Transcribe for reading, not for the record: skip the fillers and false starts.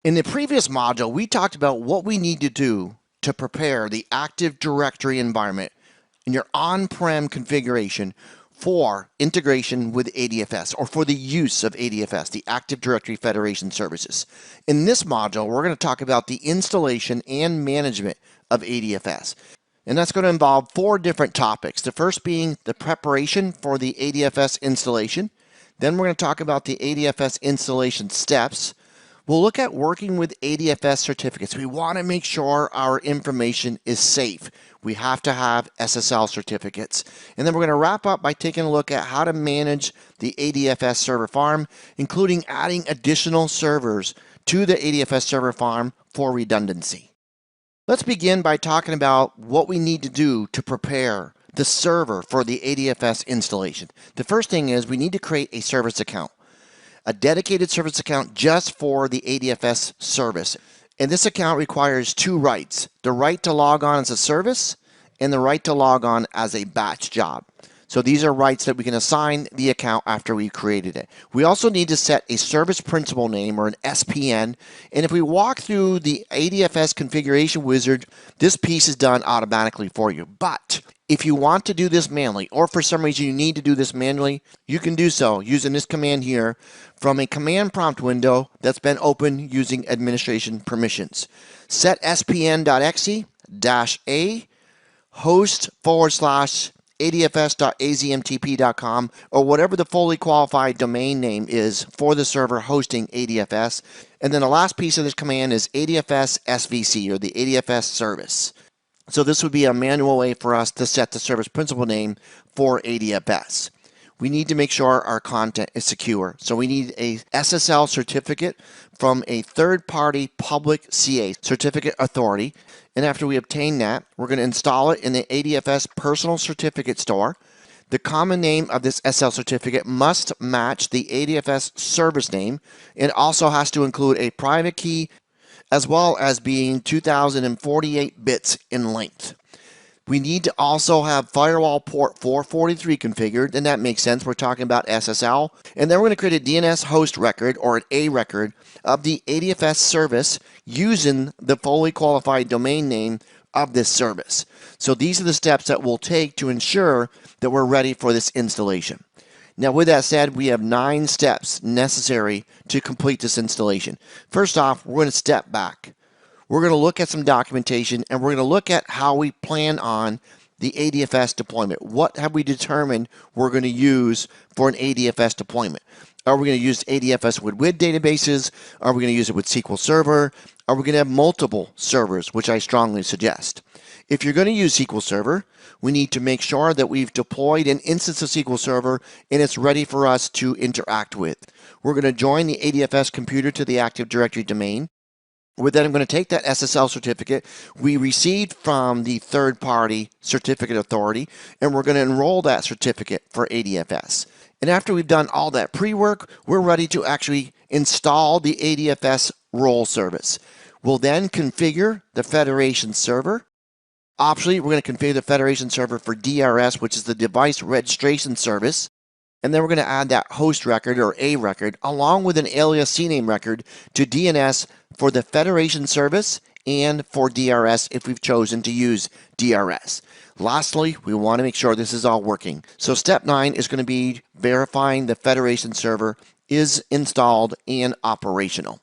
In the previous module, we talked about what we need to do to prepare the Active Directory environment in your on-prem configuration for integration with ADFS, or for the use of ADFS, the Active Directory Federation Services. In this module, we're going to talk about the installation and management of ADFS. And that's going to involve 4 different topics. The first being the preparation for the ADFS installation. Then we're going to talk about the ADFS installation steps. We'll look at working with ADFS certificates. We want to make sure our information is safe. We have to have SSL certificates. And then we're going to wrap up by taking a look at how to manage the ADFS server farm, including adding additional servers to the ADFS server farm for redundancy. Let's begin by talking about what we need to do to prepare the server for the ADFS installation. The first thing is we need to create a service account. A dedicated service account just for the ADFS service. And this account requires 2 rights: the right to log on as a service and the right to log on as a batch job. So these are rights that we can assign the account after we've created it. We also need to set a service principal name, or an SPN. And if we walk through the ADFS configuration wizard, this piece is done automatically for you. But if you want to do this manually, or for some reason you need to do this manually, you can do so using this command here from a command prompt window that's been opened using administration permissions. Set spn.exe -a host/adfs.azmtp.com, or whatever the fully qualified domain name is for the server hosting ADFS. And then the last piece of this command is ADFS SVC, or the ADFS service. So this would be a manual way for us to set the service principal name for ADFS. We need to make sure our content is secure. So we need a SSL certificate from a third-party public CA certificate authority. And after we obtain that, we're going to install it in the ADFS personal certificate store. The common name of this SSL certificate must match the ADFS service name. It also has to include a private key, as well as being 2048 bits in length. We need to also have firewall port 443 configured, and that makes sense. We're talking about SSL. And then we're going to create a DNS host record, or an A record, of the ADFS service using the fully qualified domain name of this service. So these are the steps that we'll take to ensure that we're ready for this installation. Now, with that said, we have 9 steps necessary to complete this installation. First off, we're going to step back. We're going to look at some documentation, and we're going to look at how we plan on the ADFS deployment. What have we determined we're going to use for an ADFS deployment? Are we going to use ADFS with databases? Are we going to use it with SQL Server? Are we going to have multiple servers, which I strongly suggest? If you're going to use SQL Server, we need to make sure that we've deployed an instance of SQL Server and it's ready for us to interact with. We're going to join the ADFS computer to the Active Directory domain. With that, I'm going to take that SSL certificate we received from the third-party certificate authority, and we're going to enroll that certificate for ADFS. And after we've done all that pre-work, we're ready to actually install the ADFS role service. We'll then configure the Federation server. Optionally, we're going to configure the Federation server for DRS, which is the device registration service. And then we're going to add that host record, or A record, along with an alias CNAME record to DNS for the Federation service and for DRS if we've chosen to use DRS. Lastly, we want to make sure this is all working. So step 9 is going to be verifying the Federation server is installed and operational.